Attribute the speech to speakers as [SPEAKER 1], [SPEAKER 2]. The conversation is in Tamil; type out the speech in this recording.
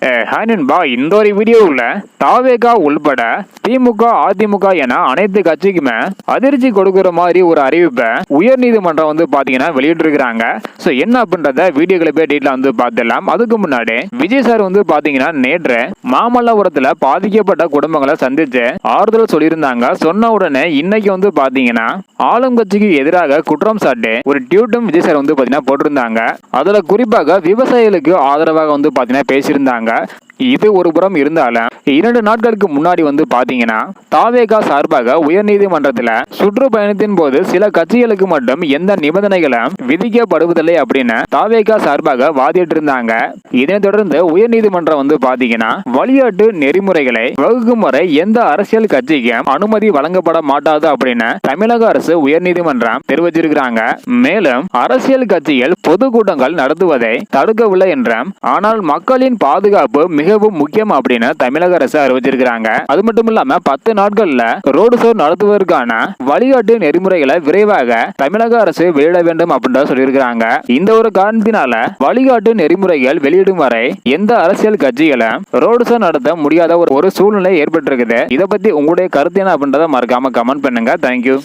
[SPEAKER 1] ஹாய் நண்பா, இந்த ஒரு வீடியோவில் தாவேகா உள்பட திமுக அதிமுக என அனைத்து கட்சிக்குமே அதிர்ச்சி கொடுக்கிற மாதிரி ஒரு அறிவிப்பை உயர்நீதிமன்றம் வந்து பாத்தீங்கன்னா வெளியிட்டிருக்கிறாங்க. ஸோ என்ன அப்படின்றத வீடியோக்களை போய் டீட்டெயிலாக வந்து பார்த்துடலாம். அதுக்கு முன்னாடி விஜய் சார் வந்து பாத்தீங்கன்னா நேற்று மாமல்லபுரத்தில் பாதிக்கப்பட்ட குடும்பங்களை சந்திச்சு ஆறுதல் சொல்லியிருந்தாங்க. சொன்ன உடனே இன்னைக்கு வந்து பாத்தீங்கன்னா ஆளும் கட்சிக்கு எதிராக குற்றம் சாட்டி ஒரு டியூட்டும் விஜய் சார் வந்து பாத்தீங்கன்னா போட்டிருந்தாங்க. அதுல குறிப்பாக விவசாயிகளுக்கு ஆதரவாக வந்து பாத்தீங்கன்னா பேசியிருந்தாங்க. இது ஒரு புறம் இருந்தாலும் 2 நாட்களுக்கு முன்னாடி வந்து பாத்தீங்கன்னா தாவேகா சார்பாக உயர்நீதிமன்றத்தில் சுற்றுப்பயணத்தின் போது சில கட்சிகளுக்கு மட்டும் எந்த நிபந்தனைகளும் விதிக்கப்படுவதில்லை அப்படின்னு தாவேகா சார்பாக வாதிட்டு இருந்தாங்க. இதனைத் தொடர்ந்து உயர்நீதிமன்றம் வந்து பாத்தீங்கன்னா வழிகாட்டு நெறிமுறைகளை வகுக்கும் வரை எந்த அரசியல் கட்சிக்கும் அனுமதி வழங்கப்பட மாட்டாது அப்படின்னு தமிழக அரசு உயர்நீதிமன்றம் தெரிவிச்சிருக்கிறாங்க. மேலும் அரசியல் கட்சிகள் பொதுக்கூட்டங்கள் நடத்துவதை தடுக்கவில்லை என்றும், ஆனால் மக்களின் பாதுகாப்பு மிகவும் முக்கியம் அப்படின்னு தமிழக அரசு அறிவிச்சிருக்கிறாங்க. அது மட்டும் இல்லாம 10 நாட்கள்ல ரோடு ஷோ நடத்துவதற்கான வழிகாட்டு நெறிமுறைகளை விரைவாக தமிழக அரசு வெளியிட வேண்டும் அப்படின்னு சொல்லியிருக்கிறாங்க. இந்த ஒரு காரணத்தினால வழிகாட்டு நெறிமுறைகள் வெளியிடும் வரை எந்த அரசியல் கட்சிகளும் ரோடு ஷோ நடத்த முடியாத ஒரு சூழ்நிலை ஏற்பட்டிருக்குது. இதை பத்தி உங்களுடைய கருத்து என்ன அப்படின்றத மறக்காம கமெண்ட் பண்ணுங்க. தேங்க்யூ.